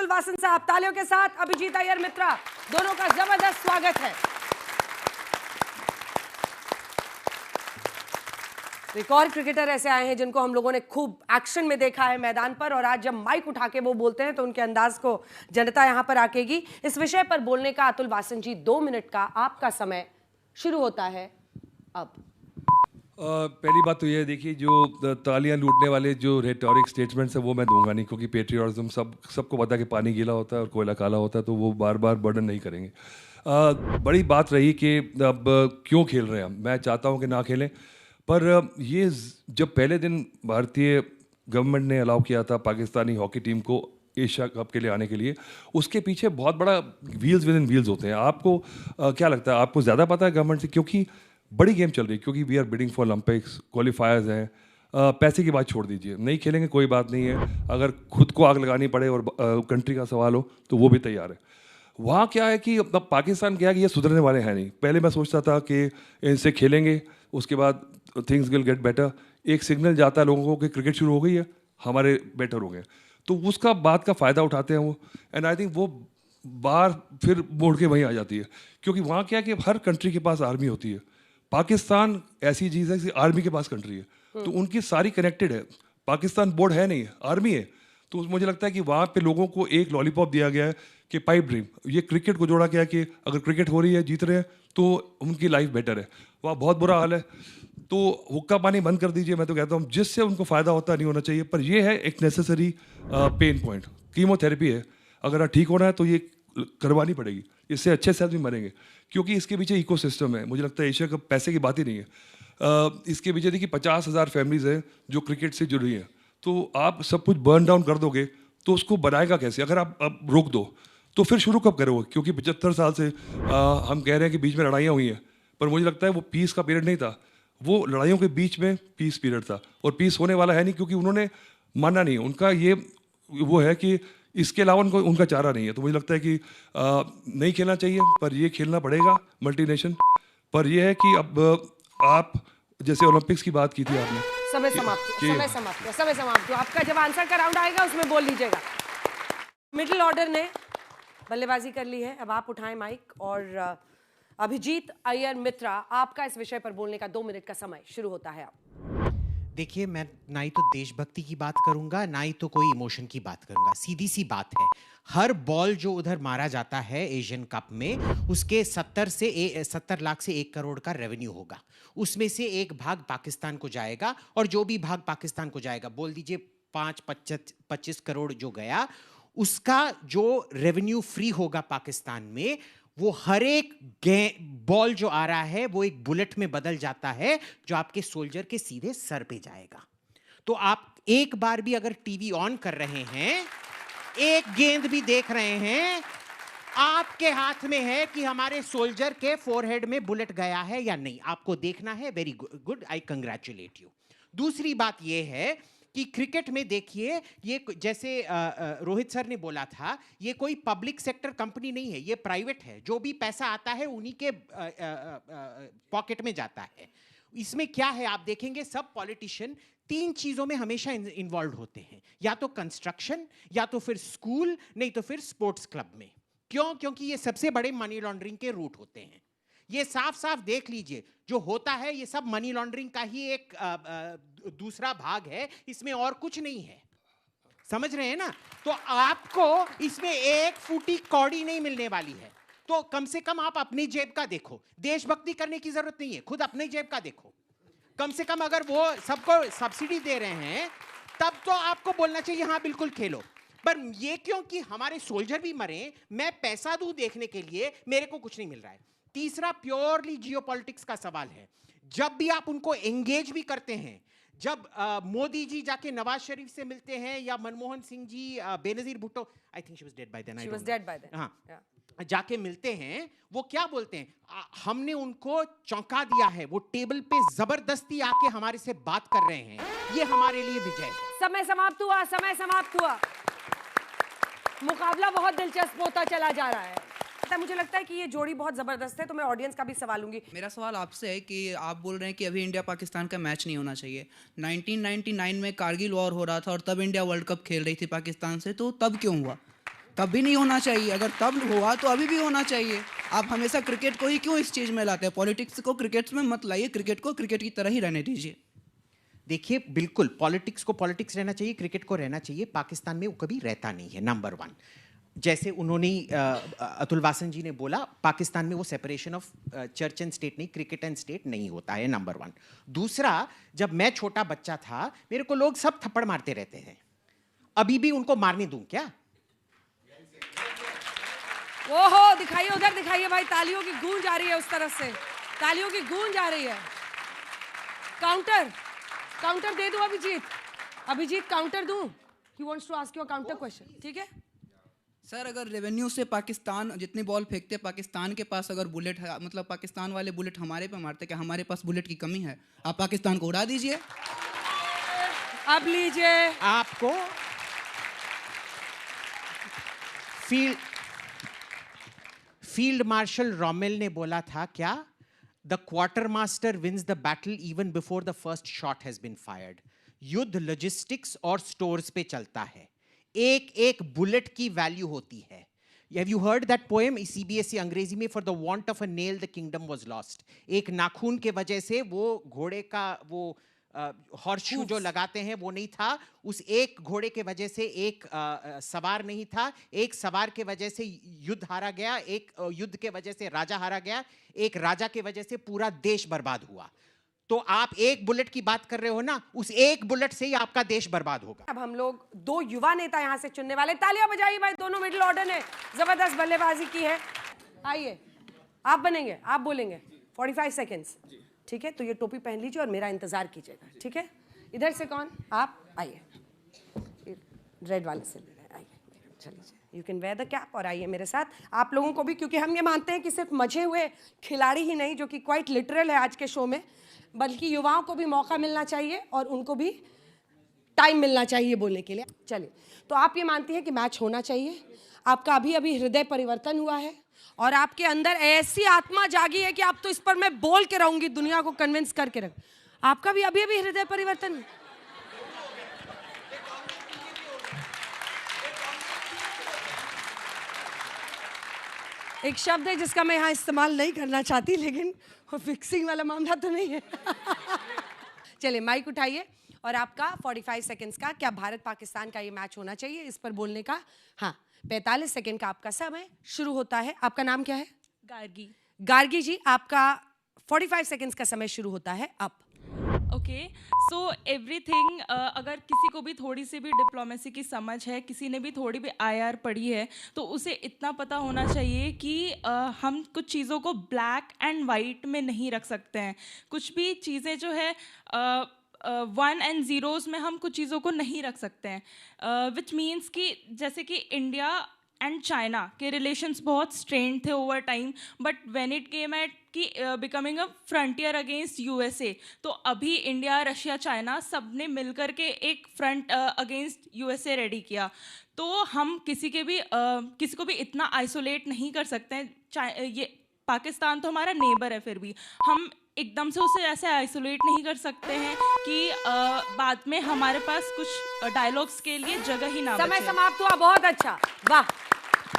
वासन साहब, तालियों के साथ अभिजीत अय्यर मित्रा, दोनों का जबरदस्त स्वागत है। एक और क्रिकेटर ऐसे आए हैं जिनको हम लोगों ने खूब एक्शन में देखा है मैदान पर, और आज जब माइक उठा के वो बोलते हैं तो उनके अंदाज को जनता यहां पर आकेगी। इस विषय पर बोलने का अतुल वासन जी 2 मिनट का आपका समय शुरू होता है अब। पहली बात तो ये है, देखिए जो तालियां लूटने वाले जो रेटोरिक स्टेटमेंट्स है वो मैं दूंगा नहीं, क्योंकि पेट्रियटिज्म सबको पता है कि पानी गीला होता है और कोयला काला होता है, तो वो बार बार बर्डन नहीं करेंगे। बड़ी बात रही कि अब क्यों खेल रहे हैं हम। मैं चाहता हूं कि ना खेलें, पर ये जब पहले दिन भारतीय गवर्नमेंट ने अलाउ किया था पाकिस्तानी हॉकी टीम को एशिया कप के लिए आने के लिए, उसके पीछे बहुत बड़ा व्हील्स विद इन व्हील्स होते हैं। आपको क्या लगता है, आपको ज़्यादा पता है गवर्नमेंट से? क्योंकि बड़ी गेम चल रही है, क्योंकि we are bidding for Olympics, qualifiers हैं। पैसे की बात छोड़ दीजिए, नहीं खेलेंगे कोई बात नहीं है, अगर खुद को आग लगानी पड़े और कंट्री का सवाल हो तो वो भी तैयार है। वहाँ क्या है कि अब पाकिस्तान क्या है कि ये सुधरने वाले हैं नहीं। पहले मैं सोचता था कि इनसे खेलेंगे, उसके बाद थिंग्स विल गेट बेटर। एक सिग्नल जाता है लोगों को कि क्रिकेट शुरू हो गई है, हमारे बेटर हो गए, तो उसका बात का फ़ायदा उठाते हैं वो। एंड आई थिंक वो बार फिर मोड़ के वहीं आ जाती है, क्योंकि वहाँ क्या है कि हर कंट्री के पास आर्मी होती है। पाकिस्तान ऐसी चीज़ है कि आर्मी के पास कंट्री है, तो उनकी सारी कनेक्टेड है। पाकिस्तान बोर्ड है नहीं, आर्मी है। तो मुझे लगता है कि वहाँ पे लोगों को एक लॉलीपॉप दिया गया है कि पाइप ड्रीम, ये क्रिकेट को जोड़ा गया है कि अगर क्रिकेट हो रही है, जीत रहे हैं, तो उनकी लाइफ बेटर है। वहाँ बहुत बुरा हाल है, तो हुक्का पानी बंद कर दीजिए। मैं तो कहता हूँ जिससे उनको फ़ायदा होता नहीं होना चाहिए, पर ये है एक नेसेसरी पेन पॉइंट। कीमोथेरेपी है, अगर ठीक होना है तो ये करवानी पड़ेगी, इससे अच्छे से आदमी मरेंगे, क्योंकि इसके पीछे इकोसिस्टम है। मुझे लगता है एशिया कप पैसे की बात ही नहीं है। इसके पीछे देखिए 50,000 फैमिलीज हैं जो क्रिकेट से जुड़ी हैं, तो आप सब कुछ बर्न डाउन कर दोगे तो उसको बनाएगा कैसे? अगर आप रोक दो तो फिर शुरू कब करोगे? क्योंकि 75 साल से हम कह रहे हैं कि बीच में लड़ाइयाँ हुई हैं, पर मुझे लगता है वो पीस का पीरियड नहीं था, वो लड़ाइयों के बीच में पीस पीरियड था, और पीस होने वाला है नहीं, क्योंकि उन्होंने माना नहीं। उनका ये वो है कि इसके अलावा उनका चारा नहीं है। तो मुझे लगता है कि नहीं खेलना चाहिए, पर ये खेलना पड़ेगा मल्टीनेशन। पर ये है कि अब आप जैसे ओलंपिक्स की बात की थी आपने, समय समाप्त। आपका जब आंसर का राउंड आएगा उसमें बोल लीजिएगा। मिडिल ऑर्डर ने बल्लेबाजी कर ली है, अब आप उठाएं माइक, और अभिजीत अय्यर मित्रा, आपका इस विषय पर बोलने का 2 मिनट का समय शुरू होता है अब। देखिए, मैं ना ही तो देशभक्ति की बात करूंगा, ना ही तो कोई इमोशन की बात करूंगा। सीधी सी बात है, हर बॉल जो उधर मारा जाता है एशियन कप में, उसके 70 लाख से 1 करोड़ का रेवेन्यू होगा। उसमें से एक भाग पाकिस्तान को जाएगा, और जो भी भाग पाकिस्तान को जाएगा, बोल दीजिए 25 करोड़ जो गया, उसका जो रेवेन्यू फ्री होगा पाकिस्तान में, वो हर एक बॉल जो आ रहा है वो एक बुलेट में बदल जाता है, जो आपके सोल्जर के सीधे सर पे जाएगा। तो आप एक बार भी अगर टीवी ऑन कर रहे हैं, एक गेंद भी देख रहे हैं, आपके हाथ में है कि हमारे सोल्जर के फोरहेड में बुलेट गया है या नहीं। आपको देखना है। Very good, I congratulate you. दूसरी बात यह है कि क्रिकेट में देखिए, ये जैसे रोहित सर ने बोला था, ये कोई पब्लिक सेक्टर कंपनी नहीं है, ये प्राइवेट है। जो भी पैसा आता है उन्हीं के पॉकेट में जाता है। इसमें क्या है, आप देखेंगे सब पॉलिटिशियन 3 चीजों में हमेशा इन्वॉल्व होते हैं, या तो कंस्ट्रक्शन, या तो फिर स्कूल, नहीं तो फिर स्पोर्ट्स क्लब में। क्यों? क्योंकि ये सबसे बड़े मनी लॉन्ड्रिंग के रूट होते हैं। ये साफ साफ देख लीजिए, जो होता है ये सब मनी लॉन्ड्रिंग का ही एक दूसरा भाग है, इसमें और कुछ नहीं है। समझ रहे हैं ना? तो आपको इसमें 1 फूटी कौड़ी नहीं मिलने वाली है। तो कम से कम आप अपनी जेब का देखो। देशभक्ति करने की जरूरत नहीं है, खुद अपनी जेब का देखो। कम से कम अगर वो सबको सब्सिडी दे रहे हैं, तब तो आपको बोलना चाहिए हाँ बिल्कुल खेलो। पर ये क्यों कि हमारे सोल्जर भी मरे, मैं पैसा दूं देखने के लिए, मेरे को कुछ नहीं मिल रहा है। तीसरा प्योरली जियोपॉलिटिक्स का सवाल है। जब भी आप उनको एंगेज भी करते हैं, जब मोदी जी जाके नवाज शरीफ से मिलते हैं, या Manmohan Singh ji Benazir Bhutto, I think she was dead by then, हाँ, जाके मिलते हैं, वो क्या बोलते हैं? हमने उनको चौंका दिया है, वो टेबल पे जबरदस्ती आके हमारे से बात कर रहे हैं, ये हमारे लिए विजय है। समय समाप्त हुआ। मुकाबला बहुत दिलचस्प होता चला जा रहा है। मुझे लगता है कि ये जोड़ी बहुत जबरदस्त है, तो मैं ऑडियंस का भी सवाल लूंगी। मेरा सवाल आपसे है कि आप बोल रहे हैं कि अभी इंडिया पाकिस्तान का मैच नहीं होना चाहिए। 1999 में कारगिल वॉर हो रहा था और तब इंडिया वर्ल्ड कप खेल रही थी पाकिस्तान से, तो तब क्यों हुआ? तब भी नहीं होना चाहिए, अगर तब हुआ तो अभी भी होना चाहिए। आप हमेशा क्रिकेट को ही क्यों इस चीज़ में लाते हैं? पॉलिटिक्स को क्रिकेट में मत लाइए, क्रिकेट को क्रिकेट की तरह ही रहने दीजिए। देखिए, बिल्कुल पॉलिटिक्स को पॉलिटिक्स रहना चाहिए, क्रिकेट को रहना चाहिए। पाकिस्तान में वो कभी रहता नहीं है, नंबर 1। जैसे उन्होंने अतुल वासन जी ने बोला, पाकिस्तान में वो separation of church and state नहीं, क्रिकेट एंड स्टेट नहीं होता है, नंबर 1। दूसरा, जब मैं छोटा बच्चा था मेरे को लोग सब थप्पड़ मारते रहते हैं, अभी भी उनको मारने दूं क्या? ओहो, दिखाइए उधर, दिखाइए भाई, तालियों की गूंज आ रही है उस तरफ से, तालियों की गूंज आ रही है। काउंटर, काउंटर दे दूं अभिजीत? अभिजीत काउंटर दूं? He wants to ask you a counter question, ठीक है? सर, अगर रेवेन्यू से पाकिस्तान जितनी बॉल फेंकते हैं, पाकिस्तान के पास अगर बुलेट है, मतलब पाकिस्तान वाले बुलेट हमारे पे मारते, क्या हमारे पास बुलेट की कमी है? आप पाकिस्तान को उड़ा दीजिए। अब लीजिए, आपको फील्ड मार्शल रॉमेल ने बोला था क्या, the quarter master wins the battle even before the first shot has been fired. युद्ध लॉजिस्टिक्स और स्टोर्स पे चलता है, एक एक बुलेट की वैल्यू होती है। Have you heard that poem? CBSE अंग्रेजी में, for the want of a nail the kingdom was lost। एक नाखून के वजह से वो घोड़े का वो हॉर्स शू जो लगाते हैं वो नहीं था, उस एक घोड़े के वजह से एक सवार नहीं था, एक सवार के वजह से युद्ध हारा गया, एक युद्ध के वजह से राजा हारा गया, एक राजा के वजह से पूरा देश बर्बाद हुआ। तो आप एक बुलेट की बात कर रहे हो ना, उस एक बुलेट से ही आपका देश बर्बाद होगा। अब हम लोग 2 युवा नेता यहाँ से चुनने वाले, तालियां बजाइए भाई, दोनों मिडिल ऑर्डर ने जबरदस्त बल्लेबाजी की है। आइए, आप बनेंगे, आप बोलेंगे 45 सेकेंड्स, ठीक है? तो ये टोपी पहन लीजिए और मेरा इंतजार कीजिएगा, ठीक है? इधर से कौन? आप आइए, रेड वाले से आइए, चलिए, you can wear the cap और आइए मेरे साथ। आप लोगों को भी, क्योंकि हम ये मानते हैं कि सिर्फ मजे हुए खिलाड़ी ही नहीं, जो कि क्वाइट लिटरल है आज के शो में, बल्कि युवाओं को भी मौका मिलना चाहिए और उनको भी टाइम मिलना चाहिए बोलने के लिए। चलिए, तो आप ये मानती हैं कि मैच होना चाहिए, आपका अभी अभी हृदय परिवर्तन हुआ है और आपके अंदर ऐसी आत्मा जागी है कि आप तो इस पर मैं बोल के रहूंगी, दुनिया को कन्विंस करके रख। आपका भी अभी अभी हृदय परिवर्तन। एक शब्द है जिसका मैं यहाँ इस्तेमाल नहीं करना चाहती, लेकिन वो फिक्सिंग वाला मामला तो नहीं है। चलिए, माइक उठाइए और आपका 45 सेकंड्स का, क्या भारत पाकिस्तान का ये मैच होना चाहिए, इस पर बोलने का, हाँ, 45 सेकंड का आपका समय शुरू होता है। आपका नाम क्या है? गार्गी। गार्गी जी, आपका 45 सेकंड्स का समय शुरू होता है अब। ओके, सो एवरीथिंग, अगर किसी को भी थोड़ी सी भी डिप्लोमेसी की समझ है, किसी ने भी थोड़ी भी IR पढ़ी है, तो उसे इतना पता होना चाहिए कि हम कुछ चीज़ों को ब्लैक एंड वाइट में नहीं रख सकते हैं। कुछ भी चीज़ें जो है 1 and 0s में हम कुछ चीज़ों को नहीं रख सकते हैं, विच मीन्स कि जैसे कि इंडिया एंड चाइना के रिलेशंस बहुत स्ट्रेंड थे over time, but when it came at कि becoming a frontier against USA, तो अभी इंडिया, रशिया, चाइना सब ने मिलकर के एक फ्रंट अगेंस्ट USA रेडी किया। तो हम किसी को भी इतना आइसोलेट नहीं कर सकते हैं। ये पाकिस्तान तो हमारा नेबर है, फिर भी हम एकदम से उसे ऐसे आइसोलेट नहीं कर सकते हैं कि बाद में हमारे पास कुछ डायलॉग्स के लिए जगह ही ना बचे। समय समाप्त हुआ, बहुत अच्छा, वाह।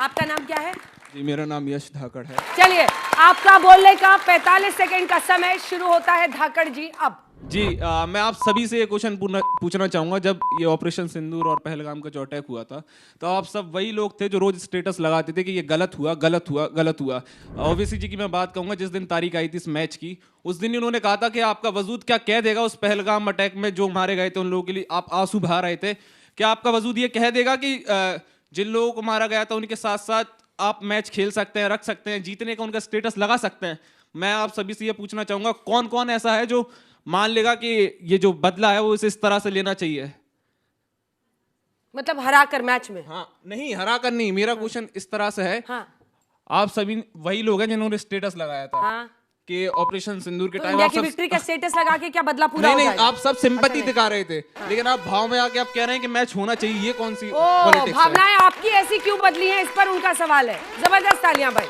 आपका नाम क्या है? जी, मेरा नाम यश धाकड़ है। चलिए, आपका बोलने का 45 सेकंड का समय शुरू होता है। धाकड़ जी, अब जी, मैं आप सभी से ये क्वेश्चन पूछना चाहूँगा। जब ये ऑपरेशन सिंदूर और पहलगाम का जो अटैक हुआ था, तो आप सब वही लोग थे जो रोज स्टेटस लगाते थे कि ये गलत हुआ, गलत हुआ, गलत हुआ। ओवैसी जी की मैं बात कहूँगा, जिस दिन तारीख आई थी इस मैच की, उस दिन उन्होंने कहा था कि आपका वजूद क्या कह देगा उस पहलगाम अटैक में जो मारे गए थे उन लोगों के लिए आप आंसू बहा रहे थे। क्या आपका वजूद ये कह देगा कि जिन लोगों को मारा गया था उनके साथ साथ आप मैच खेल सकते हैं, रख सकते हैं, जीतने का उनका स्टेटस लगा सकते हैं? मैं आप सभी से ये पूछना चाहूँगा, कौन कौन ऐसा है जो मान लेगा कि ये जो बदला है वो इसे इस तरह से लेना चाहिए? मतलब हरा कर मैच में? हाँ, नहीं हरा कर नहीं, मेरा क्वेश्चन इस तरह से है। हाँ, आप सभी वही लोग हैं जिन्होंने स्टेटस लगाया था हाँ, कि ऑपरेशन सिंदूर के तो टाइम इंडिया आप की सब विक्ट्री का स्टेटस लगा के क्या बदला पूरा नहीं हो नहीं जाएगा? आप सब सिंपैथी अच्छा, दिखा रहे थे, लेकिन आप भाव में आके आप कह रहे हैं कि मैच होना चाहिए। ये कौन सी ओ, पॉलिटिक्स है? भावनाएं आपकी ऐसी क्यों बदली हैं, इस पर उनका सवाल है। जबरदस्त तालियां भाई।